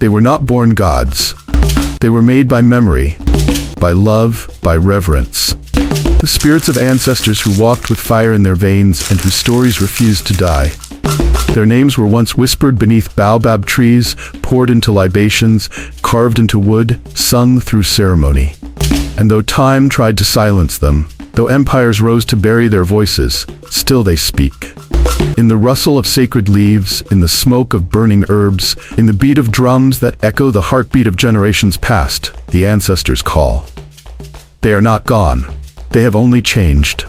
They were not born gods. They were made by memory, by love, by reverence. The spirits of ancestors who walked with fire in their veins and whose stories refused to die. Their names were once whispered beneath baobab trees, poured into libations, carved into wood, sung through ceremony. And though time tried to silence them, though empires rose to bury their voices, still they speak. In the rustle of sacred leaves, in the smoke of burning herbs, in the beat of drums that echo the heartbeat of generations past, the ancestors call. They are not gone. They have only changed.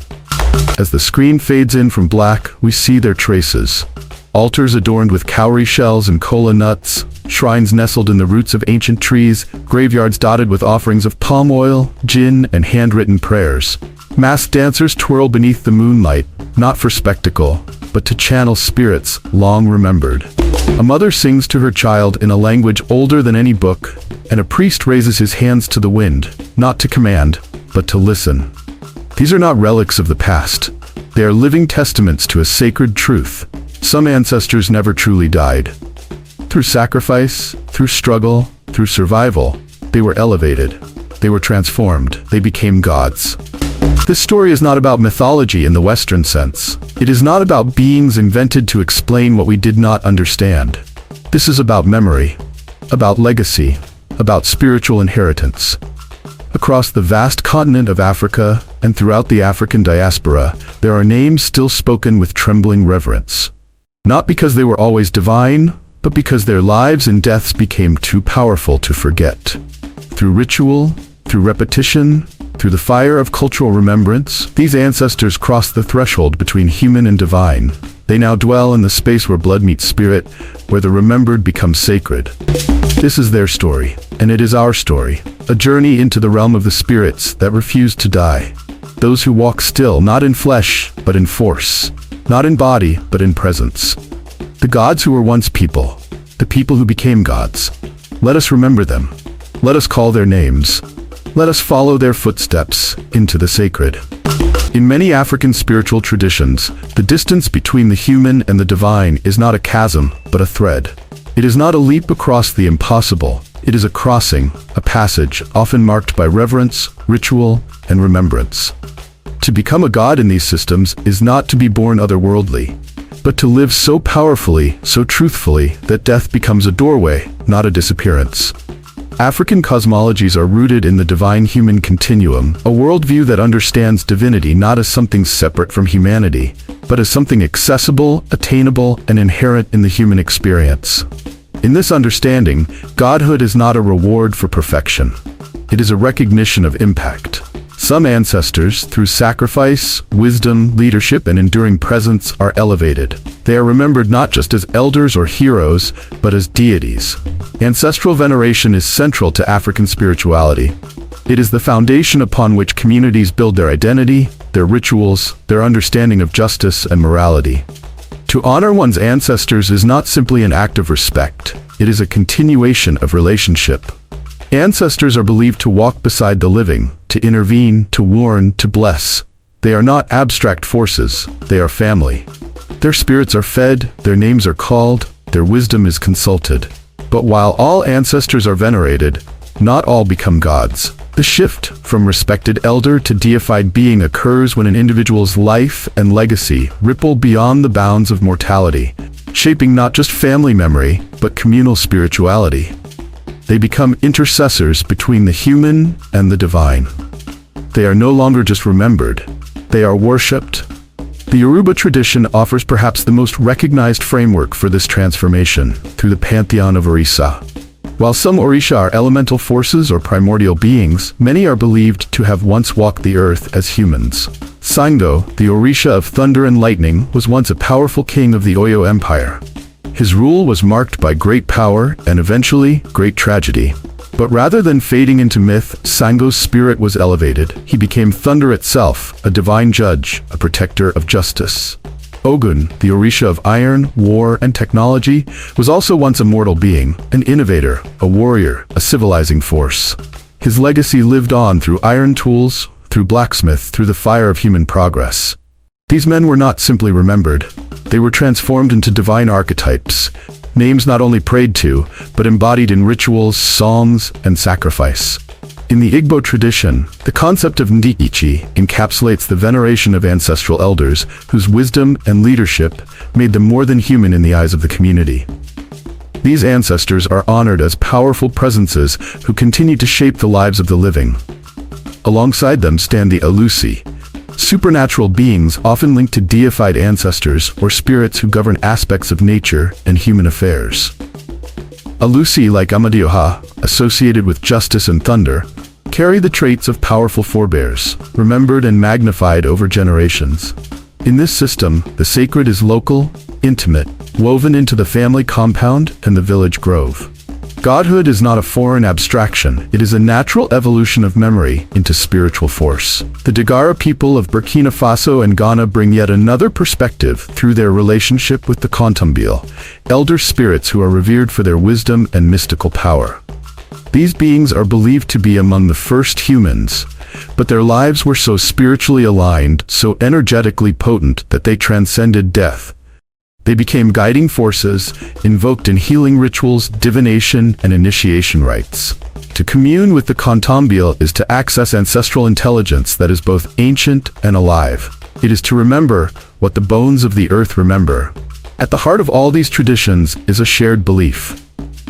As the screen fades in from black, we see their traces. Altars adorned with cowrie shells and kola nuts, shrines nestled in the roots of ancient trees, graveyards dotted with offerings of palm oil, gin, and handwritten prayers. Masked dancers twirl beneath the moonlight, not for spectacle, but to channel spirits long remembered. A mother sings to her child in a language older than any book, and a priest raises his hands to the wind, not to command, but to listen. These are not relics of the past. They are living testaments to a sacred truth. Some ancestors never truly died. Through sacrifice, through struggle, through survival, they were elevated. They were transformed. They became gods. This story is not about mythology in the Western sense. It is not about beings invented to explain what we did not understand. This is about memory, about legacy, about spiritual inheritance. Across the vast continent of Africa and throughout the African diaspora, there are names still spoken with trembling reverence. Not because they were always divine, but because their lives and deaths became too powerful to forget. Through ritual, through repetition, through the fire of cultural remembrance, these ancestors crossed the threshold between human and divine. They now dwell in the space where blood meets spirit, where the remembered becomes sacred. This is their story, and it is our story, a journey into the realm of the spirits that refuse to die. Those who walk still, not in flesh, but in force. Not in body, but in presence. The gods who were once people, the people who became gods. Let us remember them. Let us call their names. Let us follow their footsteps into the sacred. In many African spiritual traditions, the distance between the human and the divine is not a chasm, but a thread. It is not a leap across the impossible. It is a crossing, a passage, often marked by reverence, ritual, and remembrance. To become a god in these systems is not to be born otherworldly, but to live so powerfully, so truthfully, that death becomes a doorway, not a disappearance. African cosmologies are rooted in the divine-human continuum, a worldview that understands divinity not as something separate from humanity, but as something accessible, attainable, and inherent in the human experience. In this understanding, godhood is not a reward for perfection. It is a recognition of impact. Some ancestors, through sacrifice, wisdom, leadership, and enduring presence, are elevated. They are remembered not just as elders or heroes, but as deities. Ancestral veneration is central to African spirituality. It is the foundation upon which communities build their identity, their rituals, their understanding of justice and morality. To honor one's ancestors is not simply an act of respect. It is a continuation of relationship. Ancestors are believed to walk beside the living, to intervene, to warn, to bless. They are not abstract forces, they are family. Their spirits are fed, their names are called, their wisdom is consulted. But while all ancestors are venerated, not all become gods. The shift from respected elder to deified being occurs when an individual's life and legacy ripple beyond the bounds of mortality, shaping not just family memory, but communal spirituality. They become intercessors between the human and the divine. They are no longer just remembered, they are worshipped. The Yoruba tradition offers perhaps the most recognized framework for this transformation, through the pantheon of Orisa. While some Orisha are elemental forces or primordial beings, many are believed to have once walked the earth as humans. Sango, the Orisha of thunder and lightning, was once a powerful king of the Oyo Empire. His rule was marked by great power and eventually great tragedy. But rather than fading into myth, Sango's spirit was elevated. He became thunder itself, a divine judge, a protector of justice. Ogun, the Orisha of iron, war, and technology, was also once a mortal being, an innovator, a warrior, a civilizing force. His legacy lived on through iron tools, through blacksmith, through the fire of human progress. These men were not simply remembered. They were transformed into divine archetypes, names not only prayed to, but embodied in rituals, songs, and sacrifice. In the Igbo tradition, the concept of Ichie encapsulates the veneration of ancestral elders whose wisdom and leadership made them more than human in the eyes of the community. These ancestors are honored as powerful presences who continue to shape the lives of the living. Alongside them stand the Alusi, supernatural beings often linked to deified ancestors or spirits who govern aspects of nature and human affairs. Alusi, like Amadioha, associated with justice and thunder, carry the traits of powerful forebears, remembered and magnified over generations. In this system, the sacred is local, intimate, woven into the family compound and the village grove. Godhood is not a foreign abstraction, it is a natural evolution of memory into spiritual force. The Dagara people of Burkina Faso and Ghana bring yet another perspective through their relationship with the Kontambil, elder spirits who are revered for their wisdom and mystical power. These beings are believed to be among the first humans, but their lives were so spiritually aligned, so energetically potent that they transcended death. They became guiding forces, invoked in healing rituals, divination, and initiation rites. To commune with the Kontambil is to access ancestral intelligence that is both ancient and alive. It is to remember what the bones of the earth remember. At the heart of all these traditions is a shared belief.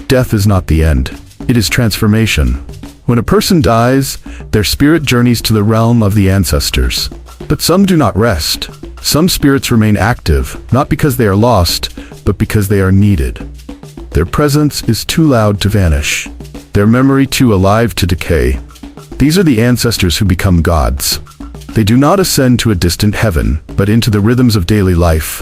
Death is not the end. It is transformation. When a person dies, their spirit journeys to the realm of the ancestors. But some do not rest. Some spirits remain active, not because they are lost, but because they are needed. Their presence is too loud to vanish, their memory too alive to decay. These are the ancestors who become gods. They do not ascend to a distant heaven, but into the rhythms of daily life.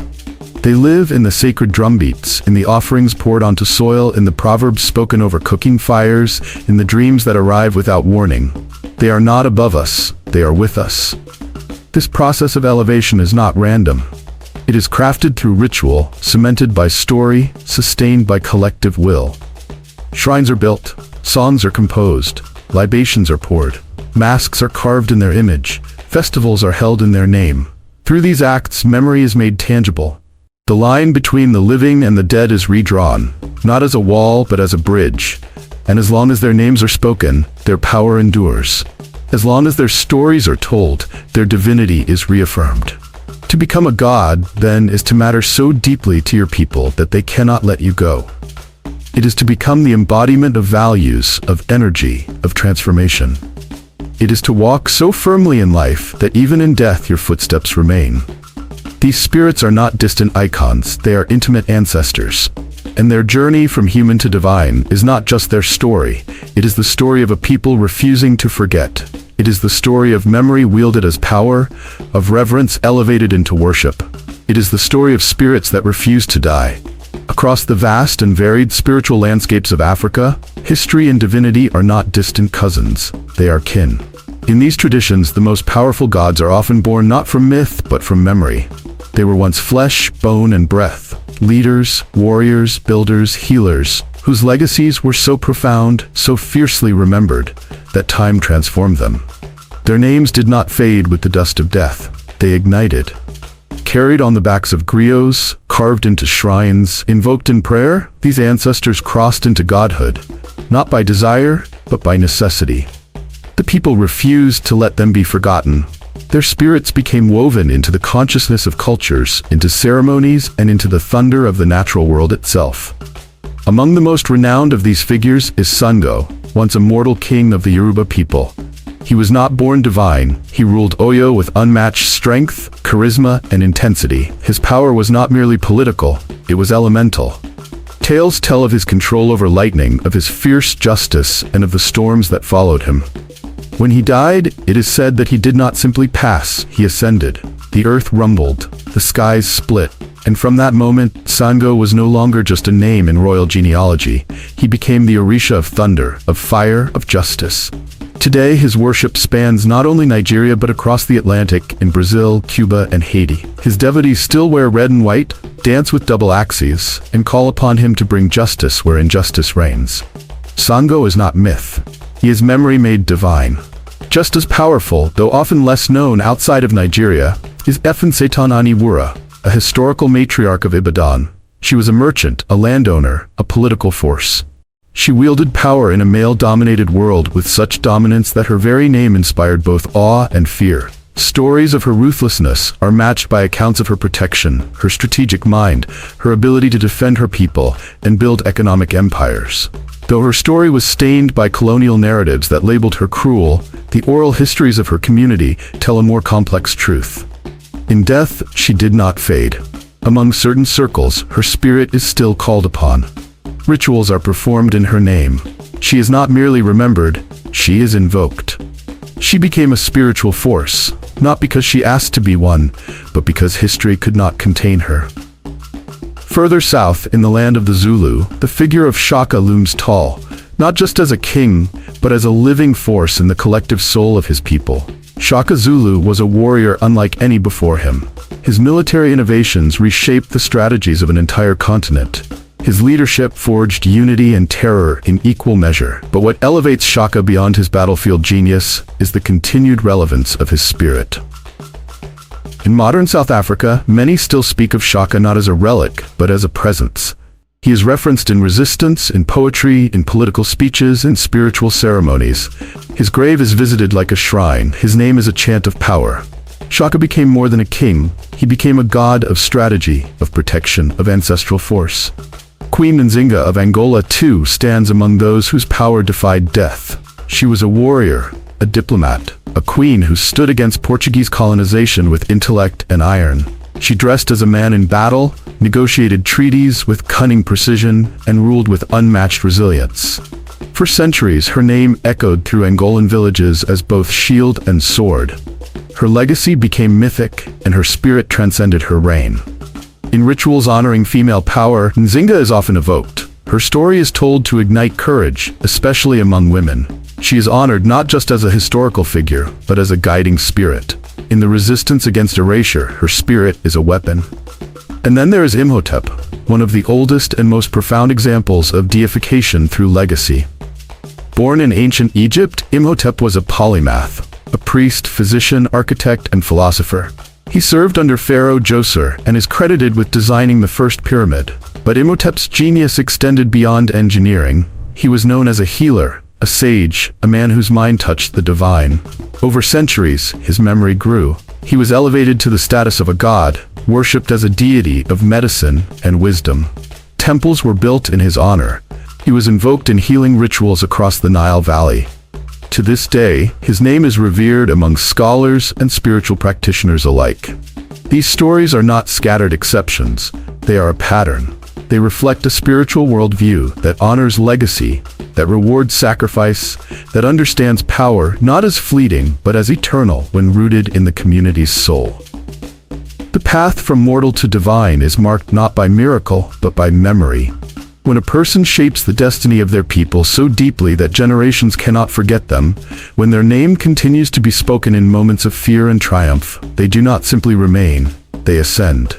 They live in the sacred drumbeats, in the offerings poured onto soil, in the proverbs spoken over cooking fires, in the dreams that arrive without warning. They are not above us, they are with us. This process of elevation is not random. It is crafted through ritual, cemented by story, sustained by collective will. Shrines are built, songs are composed, libations are poured, masks are carved in their image, festivals are held in their name. Through these acts, memory is made tangible. The line between the living and the dead is redrawn, not as a wall but as a bridge. And as long as their names are spoken, their power endures. As long as their stories are told, their divinity is reaffirmed. To become a god, then, is to matter so deeply to your people that they cannot let you go. It is to become the embodiment of values, of energy, of transformation. It is to walk so firmly in life that even in death your footsteps remain. These spirits are not distant icons, they are intimate ancestors. And their journey from human to divine is not just their story, it is the story of a people refusing to forget. It is the story of memory wielded as power, of reverence elevated into worship. It is the story of spirits that refuse to die. Across the vast and varied spiritual landscapes of Africa, history and divinity are not distant cousins, they are kin. In these traditions, the most powerful gods are often born not from myth, but from memory. They were once flesh, bone, and breath, leaders, warriors, builders, healers, whose legacies were so profound, so fiercely remembered, that time transformed them. Their names did not fade with the dust of death, they ignited. Carried on the backs of griots, carved into shrines, invoked in prayer, these ancestors crossed into godhood, not by desire, but by necessity. The people refused to let them be forgotten. Their spirits became woven into the consciousness of cultures, into ceremonies, and into the thunder of the natural world itself. Among the most renowned of these figures is Sango, once a mortal king of the Yoruba people. He was not born divine, he ruled Oyo with unmatched strength, charisma, and intensity. His power was not merely political, it was elemental. Tales tell of his control over lightning, of his fierce justice, and of the storms that followed him. When he died, it is said that he did not simply pass, he ascended. The earth rumbled, the skies split, and from that moment, Sango was no longer just a name in royal genealogy. He became the Orisha of thunder, of fire, of justice. Today, his worship spans not only Nigeria but across the Atlantic, in Brazil, Cuba, and Haiti. His devotees still wear red and white, dance with double axes, and call upon him to bring justice where injustice reigns. Sango is not myth. He is memory made divine. Just as powerful, though often less known outside of Nigeria, is Efensetan Aniwura, a historical matriarch of Ibadan. She was a merchant, a landowner, a political force. She wielded power in a male-dominated world with such dominance that her very name inspired both awe and fear. Stories of her ruthlessness are matched by accounts of her protection, her strategic mind, her ability to defend her people, and build economic empires. Though her story was stained by colonial narratives that labeled her cruel, the oral histories of her community tell a more complex truth. In death, she did not fade. Among certain circles, her spirit is still called upon. Rituals are performed in her name. She is not merely remembered, she is invoked. She became a spiritual force, not because she asked to be one, but because history could not contain her. Further south, in the land of the Zulu, the figure of Shaka looms tall, not just as a king, but as a living force in the collective soul of his people. Shaka Zulu was a warrior unlike any before him. His military innovations reshaped the strategies of an entire continent. His leadership forged unity and terror in equal measure. But what elevates Shaka beyond his battlefield genius is the continued relevance of his spirit. In modern South Africa, many still speak of Shaka not as a relic, but as a presence. He is referenced in resistance, in poetry, in political speeches, and spiritual ceremonies. His grave is visited like a shrine. His name is a chant of power. Shaka became more than a king. He became a god of strategy, of protection, of ancestral force. Queen Nzinga of Angola, too, stands among those whose power defied death. She was a warrior, a diplomat, a queen who stood against Portuguese colonization with intellect and iron. She dressed as a man in battle, negotiated treaties with cunning precision, and ruled with unmatched resilience. For centuries, her name echoed through Angolan villages as both shield and sword. Her legacy became mythic, and her spirit transcended her reign. In rituals honoring female power, Nzinga is often evoked. Her story is told to ignite courage, especially among women. She is honored not just as a historical figure, but as a guiding spirit. In the resistance against erasure, her spirit is a weapon. And then there is Imhotep, one of the oldest and most profound examples of deification through legacy. Born in ancient Egypt, Imhotep was a polymath, a priest, physician, architect, and philosopher. He served under Pharaoh Djoser and is credited with designing the first pyramid. But Imhotep's genius extended beyond engineering. He was known as a healer, a sage, a man whose mind touched the divine. Over centuries, his memory grew. He was elevated to the status of a god, worshipped as a deity of medicine and wisdom. Temples were built in his honor. He was invoked in healing rituals across the Nile Valley. To this day, his name is revered among scholars and spiritual practitioners alike. These stories are not scattered exceptions. They are a pattern. They reflect a spiritual worldview that honors legacy, that rewards sacrifice, that understands power not as fleeting but as eternal when rooted in the community's soul. The path from mortal to divine is marked not by miracle but by memory. When a person shapes the destiny of their people so deeply that generations cannot forget them, when their name continues to be spoken in moments of fear and triumph, they do not simply remain, they ascend.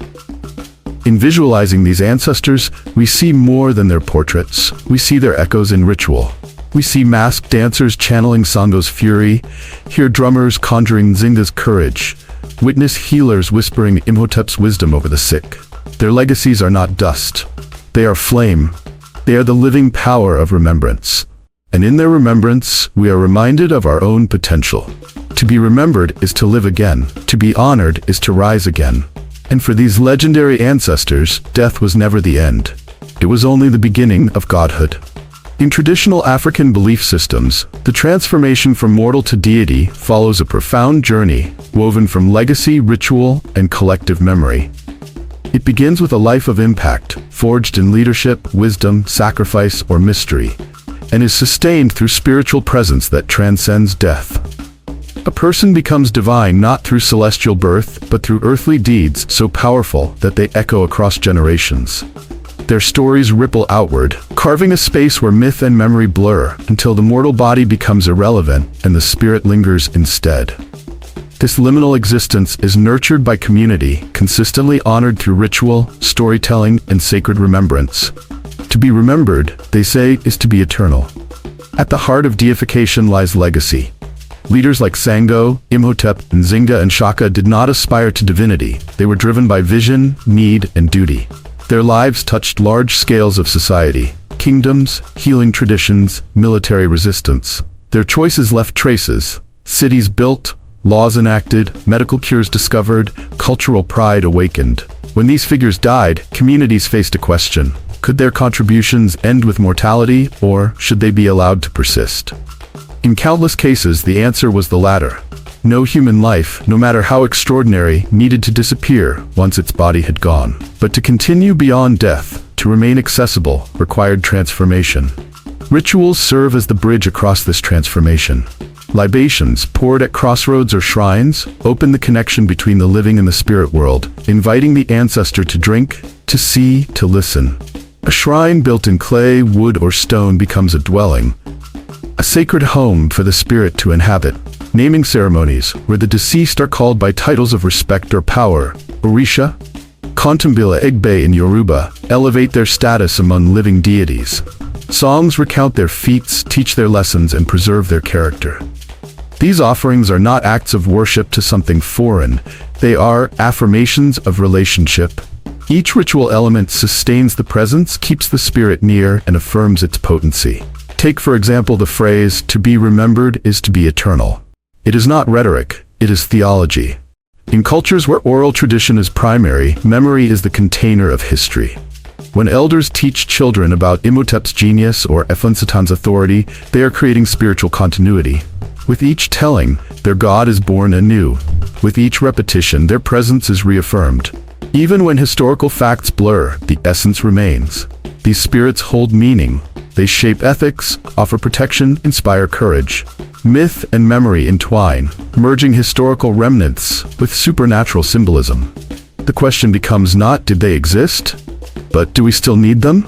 In visualizing these ancestors, we see more than their portraits. We see their echoes in ritual. We see masked dancers channeling Sango's fury, hear drummers conjuring Nzinga's courage, witness healers whispering Imhotep's wisdom over the sick. Their legacies are not dust. They are flame. They are the living power of remembrance. And in their remembrance, we are reminded of our own potential. To be remembered is to live again. To be honored is to rise again. And for these legendary ancestors, death was never the end. It was only the beginning of godhood. In traditional African belief systems, the transformation from mortal to deity follows a profound journey, woven from legacy, ritual, and collective memory. It begins with a life of impact, forged in leadership, wisdom, sacrifice, or mystery, and is sustained through spiritual presence that transcends death. A person becomes divine not through celestial birth, but through earthly deeds so powerful that they echo across generations. Their stories ripple outward, carving a space where myth and memory blur until the mortal body becomes irrelevant and the spirit lingers instead. This liminal existence is nurtured by community, consistently honored through ritual, storytelling, and sacred remembrance. To be remembered, they say, is to be eternal. At the heart of deification lies legacy. Leaders like Sango, Imhotep, Nzinga, and Shaka did not aspire to divinity. They were driven by vision, need, and duty. Their lives touched large scales of society, kingdoms, healing traditions, military resistance. Their choices left traces: cities built, laws enacted, medical cures discovered, cultural pride awakened. When these figures died, communities faced a question: could their contributions end with mortality, or should they be allowed to persist? In countless cases, the answer was the latter. No human life, no matter how extraordinary, needed to disappear once its body had gone. But to continue beyond death, to remain accessible, required transformation. Rituals serve as the bridge across this transformation. Libations, poured at crossroads or shrines, open the connection between the living and the spirit world, inviting the ancestor to drink, to see, to listen. A shrine built in clay, wood, or stone becomes a dwelling, a sacred home for the spirit to inhabit. Naming ceremonies, where the deceased are called by titles of respect or power, Orisha, Kontumbila Egbe in Yoruba, elevate their status among living deities. Songs recount their feats, teach their lessons, and preserve their character. These offerings are not acts of worship to something foreign. They are affirmations of relationship. Each ritual element sustains the presence, keeps the spirit near, and affirms its potency. Take, for example, the phrase, "To be remembered is to be eternal." It is not rhetoric, it is theology. In cultures where oral tradition is primary, memory is the container of history. When elders teach children about Imhotep's genius or Efunsatan's authority, they are creating spiritual continuity. With each telling, their god is born anew. With each repetition, their presence is reaffirmed. Even when historical facts blur, the essence remains. These spirits hold meaning. They shape ethics, offer protection, inspire courage. Myth and memory entwine, merging historical remnants with supernatural symbolism. The question becomes not, did they exist, but do we still need them?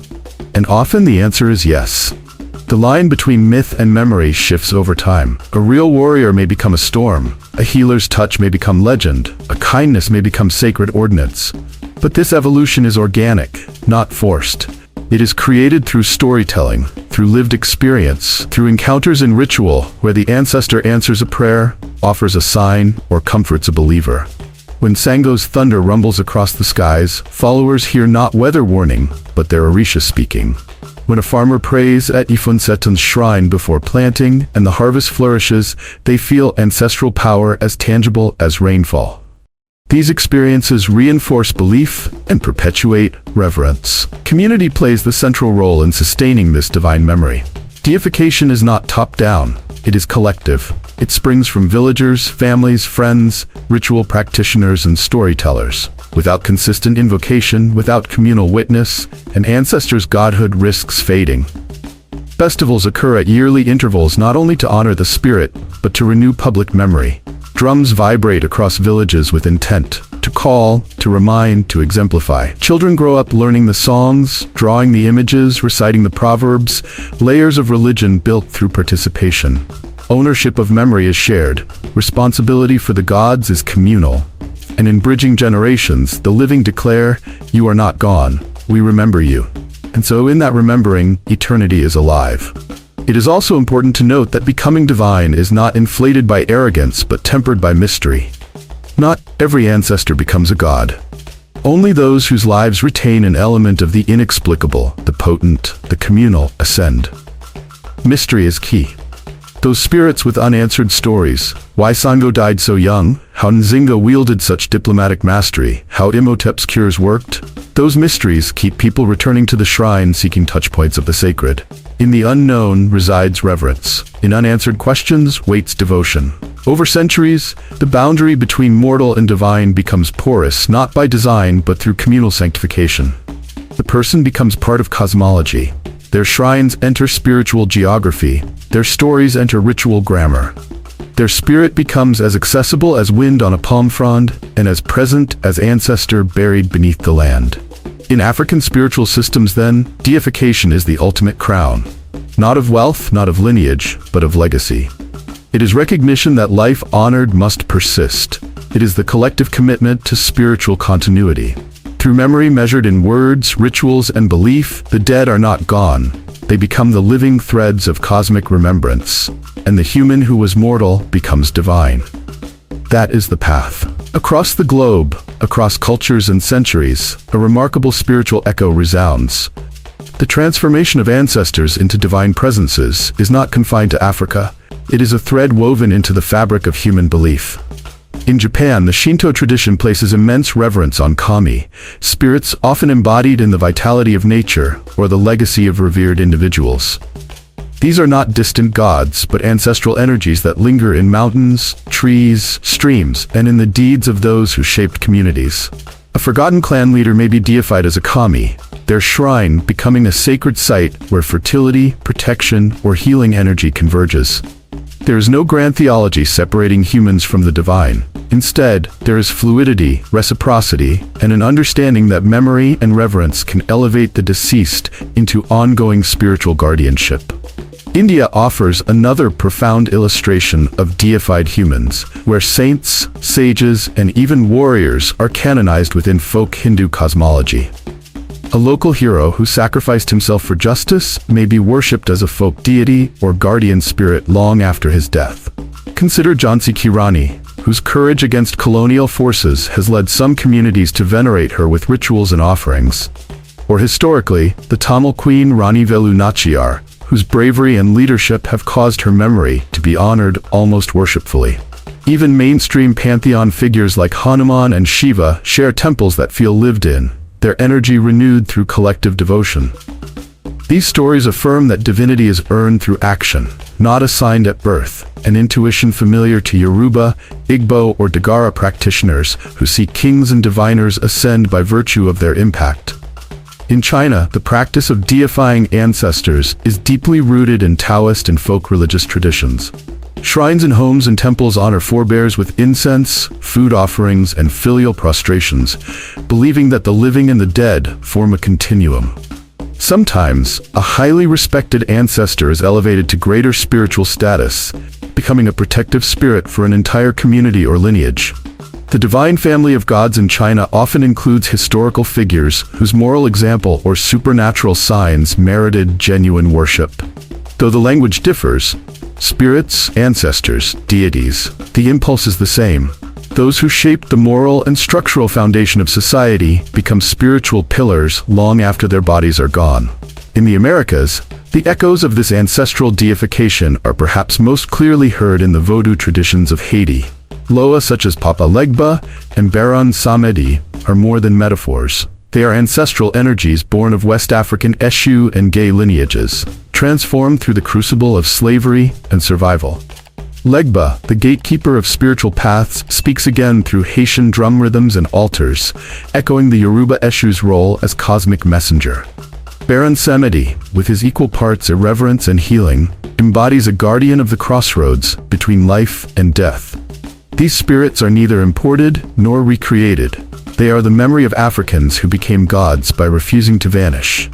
And often the answer is yes. The line between myth and memory shifts over time. A real warrior may become a storm. A healer's touch may become legend. A kindness may become sacred ordinance. But this evolution is organic, not forced. It is created through storytelling, through lived experience, through encounters in ritual, where the ancestor answers a prayer, offers a sign, or comforts a believer. When Sango's thunder rumbles across the skies, followers hear not weather warning, but their Orisha speaking. When a farmer prays at Ifunsetan's shrine before planting, and the harvest flourishes, they feel ancestral power as tangible as rainfall. These experiences reinforce belief and perpetuate reverence. Community plays the central role in sustaining this divine memory. Deification is not top-down, it is collective. It springs from villagers, families, friends, ritual practitioners, and storytellers. Without consistent invocation, without communal witness, an ancestor's godhood risks fading. Festivals occur at yearly intervals not only to honor the spirit, but to renew public memory. Drums vibrate across villages with intent, to call, to remind, to exemplify. Children grow up learning the songs, drawing the images, reciting the proverbs, layers of religion built through participation. Ownership of memory is shared. Responsibility for the gods is communal. And in bridging generations, the living declare, "You are not gone, we remember you." And so in that remembering, eternity is alive. It is also important to note that becoming divine is not inflated by arrogance but tempered by mystery. Not every ancestor becomes a god. Only those whose lives retain an element of the inexplicable, the potent, the communal, ascend. Mystery is key. Those spirits with unanswered stories, why Sango died so young, how Nzinga wielded such diplomatic mastery, how Imhotep's cures worked, those mysteries keep people returning to the shrine seeking touchpoints of the sacred. In the unknown resides reverence. In unanswered questions waits devotion. Over centuries, the boundary between mortal and divine becomes porous, not by design but through communal sanctification. The person becomes part of cosmology. Their shrines enter spiritual geography. Their stories enter ritual grammar. Their spirit becomes as accessible as wind on a palm frond, and as present as ancestor buried beneath the land. In African spiritual systems, then, deification is the ultimate crown. Not of wealth, not of lineage, but of legacy. It is recognition that life honored must persist. It is the collective commitment to spiritual continuity. Through memory measured in words, rituals, and belief, the dead are not gone. They become the living threads of cosmic remembrance, and the human who was mortal becomes divine. That is the path. Across the globe, across cultures and centuries, a remarkable spiritual echo resounds. The transformation of ancestors into divine presences is not confined to Africa. It is a thread woven into the fabric of human belief. In Japan, the Shinto tradition places immense reverence on kami, spirits often embodied in the vitality of nature or the legacy of revered individuals. These are not distant gods, but ancestral energies that linger in mountains, trees, streams, and in the deeds of those who shaped communities. A forgotten clan leader may be deified as a kami, their shrine becoming a sacred site where fertility, protection, or healing energy converges. There is no grand theology separating humans from the divine. Instead, there is fluidity, reciprocity, and an understanding that memory and reverence can elevate the deceased into ongoing spiritual guardianship. India offers another profound illustration of deified humans, where saints, sages, and even warriors are canonized within folk Hindu cosmology. A local hero who sacrificed himself for justice may be worshipped as a folk deity or guardian spirit long after his death. Consider Jhansi Ki Rani, whose courage against colonial forces has led some communities to venerate her with rituals and offerings. Or historically, the Tamil queen Rani Velu Nachiyar, whose bravery and leadership have caused her memory to be honored almost worshipfully. Even mainstream pantheon figures like Hanuman and Shiva share temples that feel lived in, their energy renewed through collective devotion. These stories affirm that divinity is earned through action, not assigned at birth, an intuition familiar to Yoruba, Igbo, or Dagara practitioners who see kings and diviners ascend by virtue of their impact. In China, the practice of deifying ancestors is deeply rooted in Taoist and folk religious traditions. Shrines and homes and temples honor forebears with incense, food offerings, and filial prostrations, believing that the living and the dead form a continuum. Sometimes, a highly respected ancestor is elevated to greater spiritual status, becoming a protective spirit for an entire community or lineage. The divine family of gods in China often includes historical figures whose moral example or supernatural signs merited genuine worship. Though the language differs, spirits, ancestors, deities, the impulse is the same. Those who shaped the moral and structural foundation of society become spiritual pillars long after their bodies are gone. In the Americas, the echoes of this ancestral deification are perhaps most clearly heard in the Vodou traditions of Haiti. Loa such as Papa Legba and Baron Samedi are more than metaphors. They are ancestral energies born of West African Eshu and Gay lineages, transformed through the crucible of slavery and survival. Legba, the gatekeeper of spiritual paths, speaks again through Haitian drum rhythms and altars, echoing the Yoruba Eshu's role as cosmic messenger. Baron Samedi, with his equal parts irreverence and healing, embodies a guardian of the crossroads between life and death. These spirits are neither imported nor recreated. They are the memory of Africans who became gods by refusing to vanish.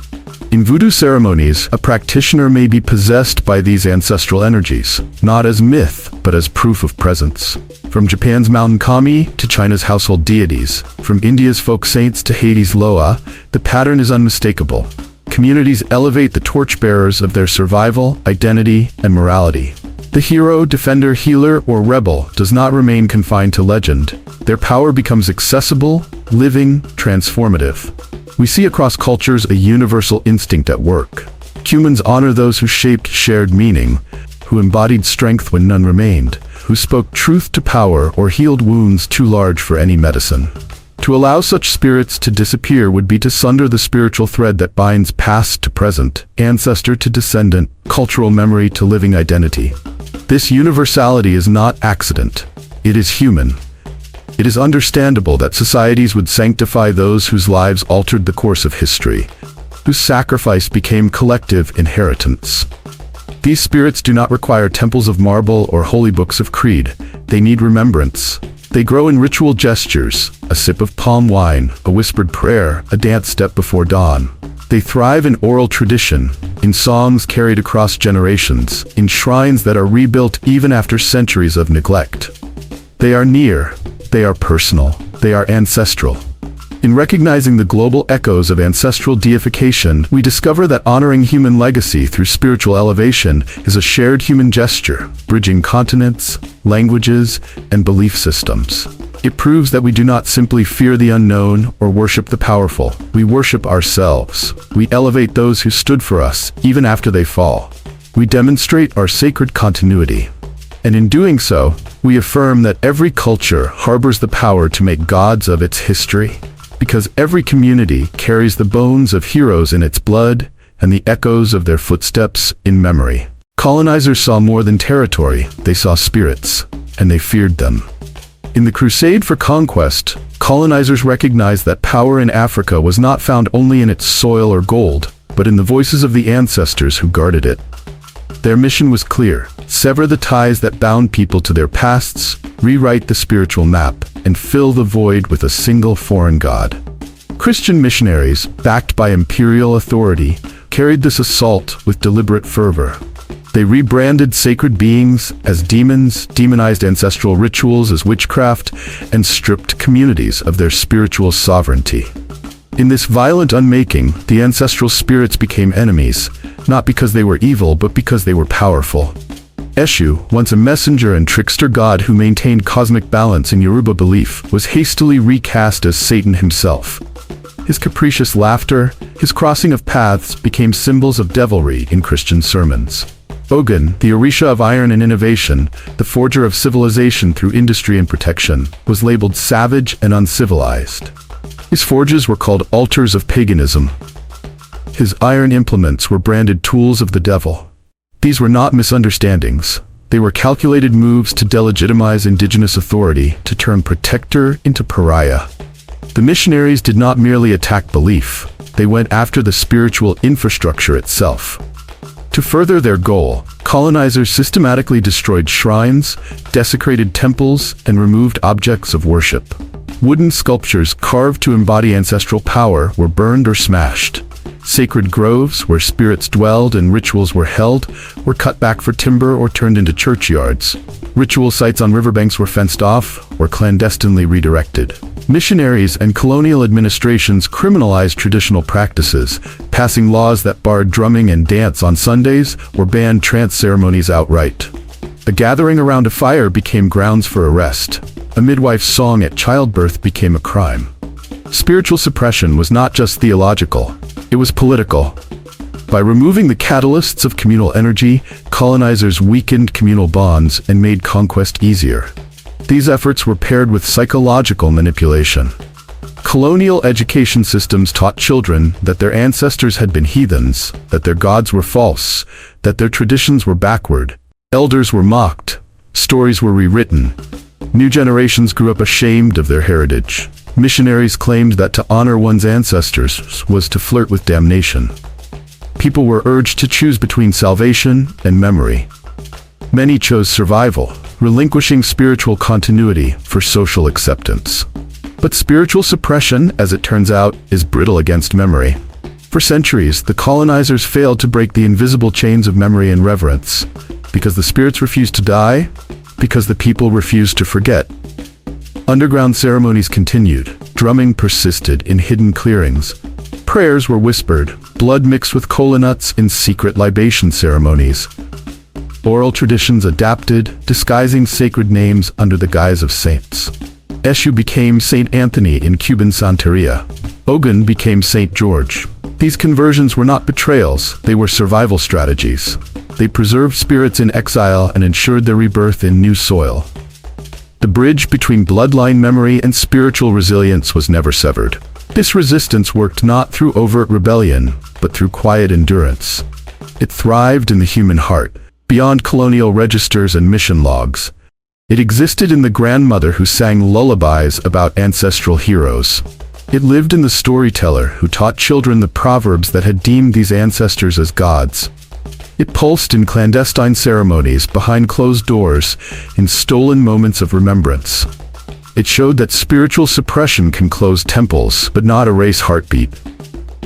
In voodoo ceremonies, a practitioner may be possessed by these ancestral energies, not as myth, but as proof of presence. From Japan's mountain kami to China's household deities, from India's folk saints to Haiti's Loa, the pattern is unmistakable. Communities elevate the torchbearers of their survival, identity, and morality. The hero, defender, healer, or rebel does not remain confined to legend. Their power becomes accessible, living, transformative. We see across cultures a universal instinct at work. Humans honor those who shaped shared meaning, who embodied strength when none remained, who spoke truth to power or healed wounds too large for any medicine. To allow such spirits to disappear would be to sunder the spiritual thread that binds past to present, ancestor to descendant, cultural memory to living identity. This universality is not accident. It is human. It is understandable that societies would sanctify those whose lives altered the course of history, whose sacrifice became collective inheritance. These spirits do not require temples of marble or holy books of creed. They need remembrance. They grow in ritual gestures, a sip of palm wine, a whispered prayer, a dance step before dawn. They thrive in oral tradition, in songs carried across generations, in shrines that are rebuilt even after centuries of neglect. They are near, they are personal, they are ancestral. In recognizing the global echoes of ancestral deification, we discover that honoring human legacy through spiritual elevation is a shared human gesture, bridging continents, languages, and belief systems. It proves that we do not simply fear the unknown or worship the powerful. We worship ourselves. We elevate those who stood for us, even after they fall. We demonstrate our sacred continuity. And in doing so, we affirm that every culture harbors the power to make gods of its history, because every community carries the bones of heroes in its blood and the echoes of their footsteps in memory. Colonizers saw more than territory, they saw spirits, and they feared them. In the crusade for conquest, colonizers recognized that power in Africa was not found only in its soil or gold, but in the voices of the ancestors who guarded it. Their mission was clear: sever the ties that bound people to their pasts, rewrite the spiritual map, and fill the void with a single foreign god. Christian missionaries, backed by imperial authority, carried this assault with deliberate fervor. They rebranded sacred beings as demons, demonized ancestral rituals as witchcraft, and stripped communities of their spiritual sovereignty. In this violent unmaking, the ancestral spirits became enemies, not because they were evil, but because they were powerful. Eshu, once a messenger and trickster god who maintained cosmic balance in Yoruba belief, was hastily recast as Satan himself. His capricious laughter, his crossing of paths became symbols of devilry in Christian sermons. Ogun, the Orisha of iron and innovation, the forger of civilization through industry and protection, was labeled savage and uncivilized. His forges were called altars of paganism. His iron implements were branded tools of the devil. These were not misunderstandings. They were calculated moves to delegitimize indigenous authority, to turn protector into pariah. The missionaries did not merely attack belief, they went after the spiritual infrastructure itself. To further their goal, colonizers systematically destroyed shrines, desecrated temples, and removed objects of worship. Wooden sculptures carved to embody ancestral power were burned or smashed. Sacred groves, where spirits dwelled and rituals were held, were cut back for timber or turned into churchyards. Ritual sites on riverbanks were fenced off or clandestinely redirected. Missionaries and colonial administrations criminalized traditional practices, passing laws that barred drumming and dance on Sundays or banned trance ceremonies outright. A gathering around a fire became grounds for arrest. A midwife's song at childbirth became a crime. Spiritual suppression was not just theological, it was political. By removing the catalysts of communal energy, colonizers weakened communal bonds and made conquest easier. These efforts were paired with psychological manipulation. Colonial education systems taught children that their ancestors had been heathens, that their gods were false, that their traditions were backward. Elders were mocked, stories were rewritten. New generations grew up ashamed of their heritage. Missionaries claimed that to honor one's ancestors was to flirt with damnation. People were urged to choose between salvation and memory. Many chose survival, relinquishing spiritual continuity for social acceptance. But spiritual suppression, as it turns out, is brittle against memory. For centuries, the colonizers failed to break the invisible chains of memory and reverence, because the spirits refused to die, because the people refused to forget. Underground ceremonies continued, drumming persisted in hidden clearings. Prayers were whispered, blood mixed with kola nuts in secret libation ceremonies. Oral traditions adapted, disguising sacred names under the guise of saints. Eshu became Saint Anthony in Cuban Santeria. Ogun became Saint George. These conversions were not betrayals, they were survival strategies. They preserved spirits in exile and ensured their rebirth in new soil. The bridge between bloodline memory and spiritual resilience was never severed. This resistance worked not through overt rebellion, but through quiet endurance. It thrived in the human heart, beyond colonial registers and mission logs. It existed in the grandmother who sang lullabies about ancestral heroes. It lived in the storyteller who taught children the proverbs that had deemed these ancestors as gods. It pulsed in clandestine ceremonies, behind closed doors, in stolen moments of remembrance. It showed that spiritual suppression can close temples, but not erase heartbeat.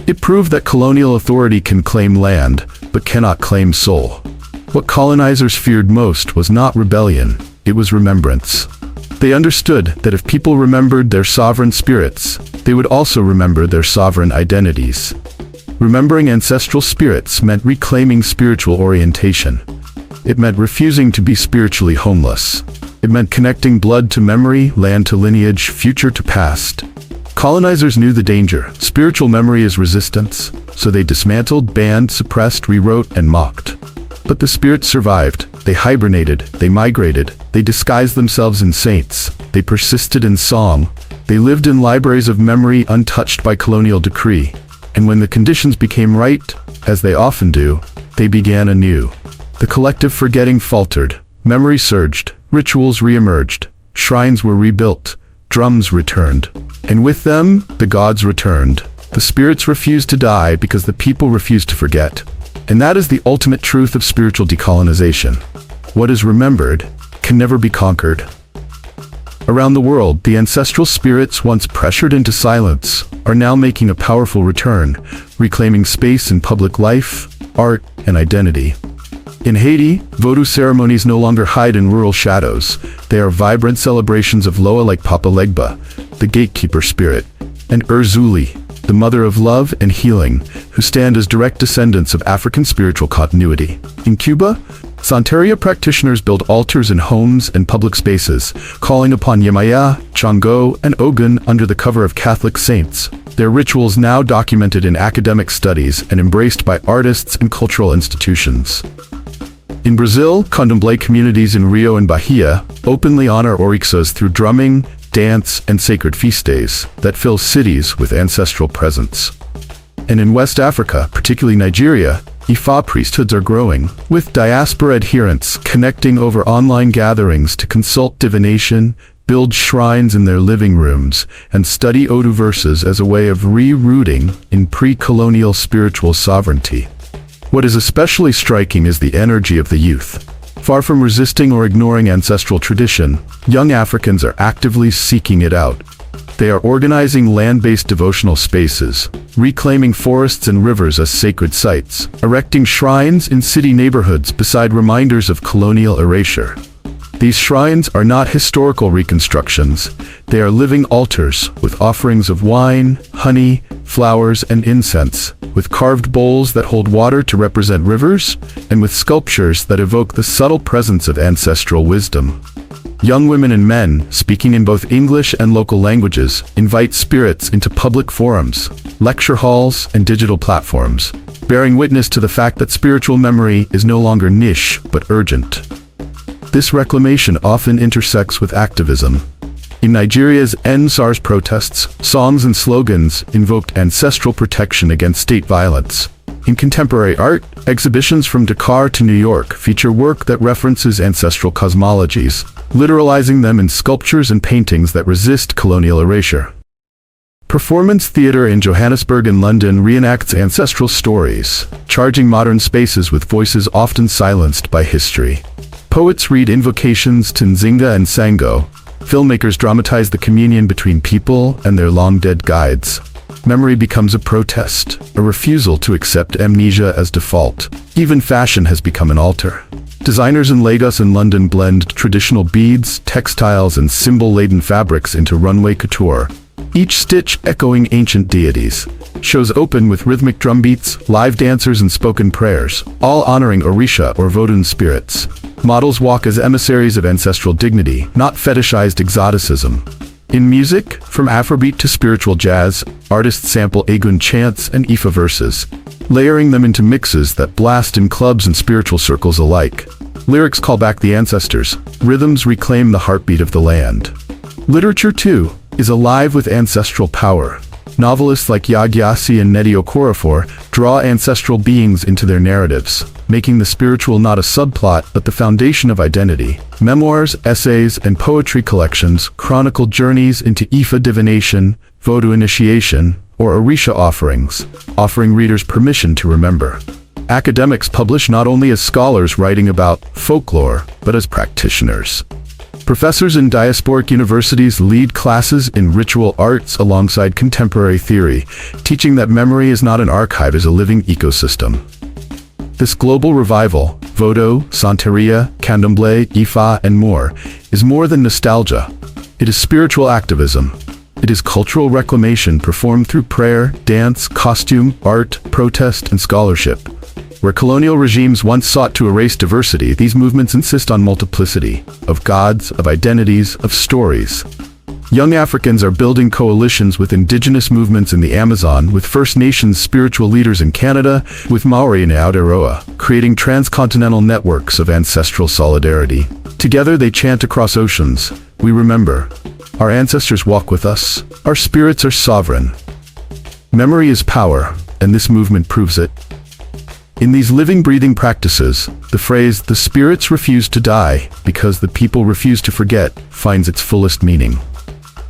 It proved that colonial authority can claim land, but cannot claim soul. What colonizers feared most was not rebellion, it was remembrance. They understood that if people remembered their sovereign spirits, they would also remember their sovereign identities. Remembering ancestral spirits meant reclaiming spiritual orientation. It meant refusing to be spiritually homeless. It meant connecting blood to memory, land to lineage, future to past. Colonizers knew the danger. Spiritual memory is resistance, so they dismantled, banned, suppressed, rewrote, and mocked. But the spirits survived. They hibernated, they migrated, they disguised themselves in saints, they persisted in song, they lived in libraries of memory untouched by colonial decree. And when the conditions became right, as they often do, they began anew. The collective forgetting faltered, memory surged, rituals re-emerged, shrines were rebuilt, drums returned. And with them, the gods returned. The spirits refused to die because the people refused to forget. And that is the ultimate truth of spiritual decolonization. What is remembered can never be conquered. Around the world, the ancestral spirits once pressured into silence are now making a powerful return, reclaiming space in public life, art, and identity. In Haiti, Vodou ceremonies no longer hide in rural shadows. They are vibrant celebrations of Loa like Papa Legba, the gatekeeper spirit, and Urzuli, the mother of love and healing, who stand as direct descendants of African spiritual continuity. In Cuba, Santeria practitioners build altars in homes and public spaces, calling upon Yemaya, Sango, and Ogun under the cover of Catholic saints. Their rituals now documented in academic studies and embraced by artists and cultural institutions. In Brazil, candomblé communities in Rio and Bahia openly honor orixás through drumming, dance, and sacred feast days that fill cities with ancestral presence. And in West Africa, particularly Nigeria, Ifa priesthoods are growing, with diaspora adherents connecting over online gatherings to consult divination, build shrines in their living rooms, and study Vodou verses as a way of re-rooting in pre-colonial spiritual sovereignty. What is especially striking is the energy of the youth. Far from resisting or ignoring ancestral tradition, young Africans are actively seeking it out. They are organizing land-based devotional spaces, reclaiming forests and rivers as sacred sites, erecting shrines in city neighborhoods beside reminders of colonial erasure. These shrines are not historical reconstructions. They are living altars with offerings of wine, honey, flowers, and incense, with carved bowls that hold water to represent rivers, and with sculptures that evoke the subtle presence of ancestral wisdom. Young women and men, speaking in both English and local languages, invite spirits into public forums, lecture halls, and digital platforms, bearing witness to the fact that spiritual memory is no longer niche but urgent. This reclamation often intersects with activism. In Nigeria's End SARS protests, songs and slogans invoked ancestral protection against state violence. In contemporary art, exhibitions from Dakar to New York feature work that references ancestral cosmologies, literalizing them in sculptures and paintings that resist colonial erasure. Performance theater in Johannesburg and London reenacts ancestral stories, charging modern spaces with voices often silenced by history. Poets read invocations to Nzinga and Sango. Filmmakers dramatize the communion between people and their long-dead guides. Memory becomes a protest, a refusal to accept amnesia as default. Even fashion has become an altar. Designers in Lagos and London blend traditional beads, textiles, and symbol-laden fabrics into runway couture, each stitch echoing ancient deities. Shows open with rhythmic drumbeats, live dancers, and spoken prayers, all honoring Orisha or Vodun spirits. Models walk as emissaries of ancestral dignity, not fetishized exoticism. In music, from Afrobeat to spiritual jazz, artists sample Egun chants and Ifa verses, layering them into mixes that blast in clubs and spiritual circles alike. Lyrics call back the ancestors, rhythms reclaim the heartbeat of the land. Literature, too, is alive with ancestral power. Novelists like Yagyasi and Nnedi Okorafor draw ancestral beings into their narratives, making the spiritual not a subplot but the foundation of identity. Memoirs, essays, and poetry collections chronicle journeys into Ifa divination, Vodou initiation, or Orisha offerings, offering readers permission to remember. Academics publish not only as scholars writing about folklore, but as practitioners. Professors in diasporic universities lead classes in ritual arts alongside contemporary theory, teaching that memory is not an archive, as a living ecosystem. This global revival, Vodou, Santeria, Candomblé, Ifa, and more, is more than nostalgia. It is spiritual activism. It is cultural reclamation performed through prayer, dance, costume, art, protest, and scholarship. Where colonial regimes once sought to erase diversity, these movements insist on multiplicity of gods, of identities, of stories. Young Africans are building coalitions with indigenous movements in the Amazon, with First Nations spiritual leaders in Canada, with Maori in Aotearoa, creating transcontinental networks of ancestral solidarity. Together they chant across oceans, "We remember. Our ancestors walk with us. Our spirits are sovereign." Memory is power, and this movement proves it. In these living, breathing practices, the phrase, "the spirits refuse to die because the people refuse to forget," finds its fullest meaning.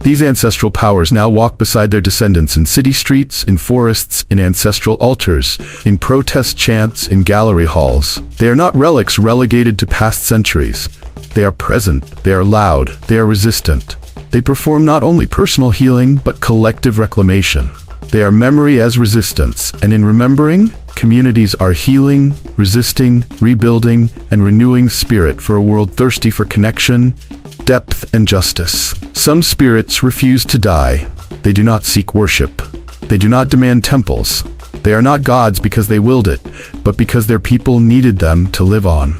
These ancestral powers now walk beside their descendants in city streets, in forests, in ancestral altars, in protest chants, in gallery halls. They are not relics relegated to past centuries. They are present, they are loud, they are resistant. They perform not only personal healing, but collective reclamation. They are memory as resistance, and in remembering, communities are healing, resisting, rebuilding, and renewing spirit for a world thirsty for connection, depth, and justice. Some spirits refuse to die. They do not seek worship. They do not demand temples. They are not gods because they willed it, but because their people needed them to live on.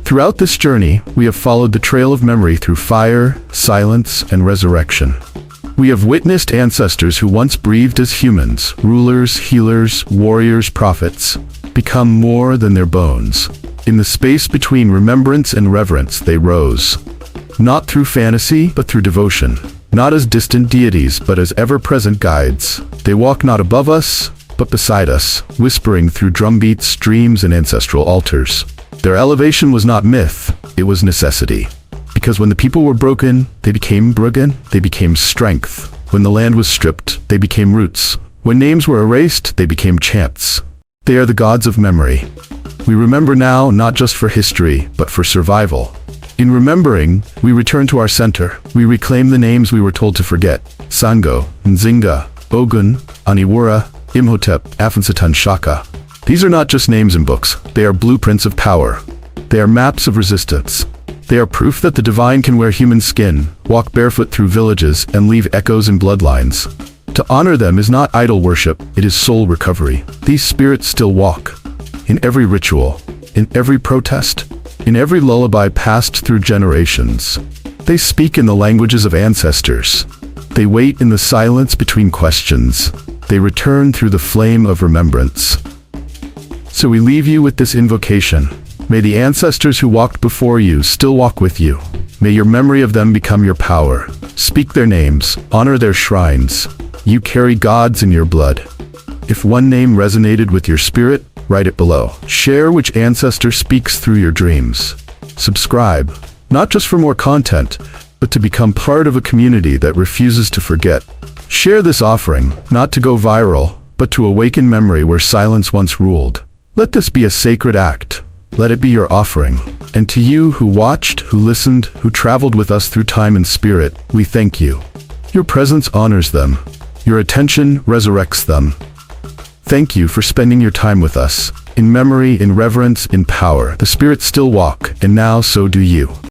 Throughout this journey, we have followed the trail of memory through fire, silence, and resurrection. We have witnessed ancestors who once breathed as humans, rulers, healers, warriors, prophets, become more than their bones. In the space between remembrance and reverence, they rose. Not through fantasy, but through devotion. Not as distant deities, but as ever-present guides. They walk not above us, but beside us, whispering through drumbeats, dreams, and ancestral altars. Their elevation was not myth, it was necessity. Because when the people were broken, they became bruggen, they became strength. When the land was stripped, they became roots. When names were erased, they became chants. They are the gods of memory. We remember now, not just for history, but for survival. In remembering, we return to our center. We reclaim the names we were told to forget. Sango, Nzinga, Ogun, Aniwura, Imhotep, Afansitan Shaka. These are not just names in books. They are blueprints of power. They are maps of resistance. They are proof that the divine can wear human skin, walk barefoot through villages, and leave echoes in bloodlines. To honor them is not idol worship, it is soul recovery. These spirits still walk. In every ritual, in every protest, in every lullaby passed through generations. They speak in the languages of ancestors. They wait in the silence between questions. They return through the flame of remembrance. So we leave you with this invocation. May the ancestors who walked before you still walk with you. May your memory of them become your power. Speak their names, honor their shrines. You carry gods in your blood. If one name resonated with your spirit, write it below. Share which ancestor speaks through your dreams. Subscribe, not just for more content, but to become part of a community that refuses to forget. Share this offering, not to go viral, but to awaken memory where silence once ruled. Let this be a sacred act. Let it be your offering. And to you who watched, who listened, who traveled with us through time and spirit, we thank you. Your presence honors them. Your attention resurrects them. Thank you for spending your time with us. In memory, in reverence, in power, the spirits still walk, and now so do you.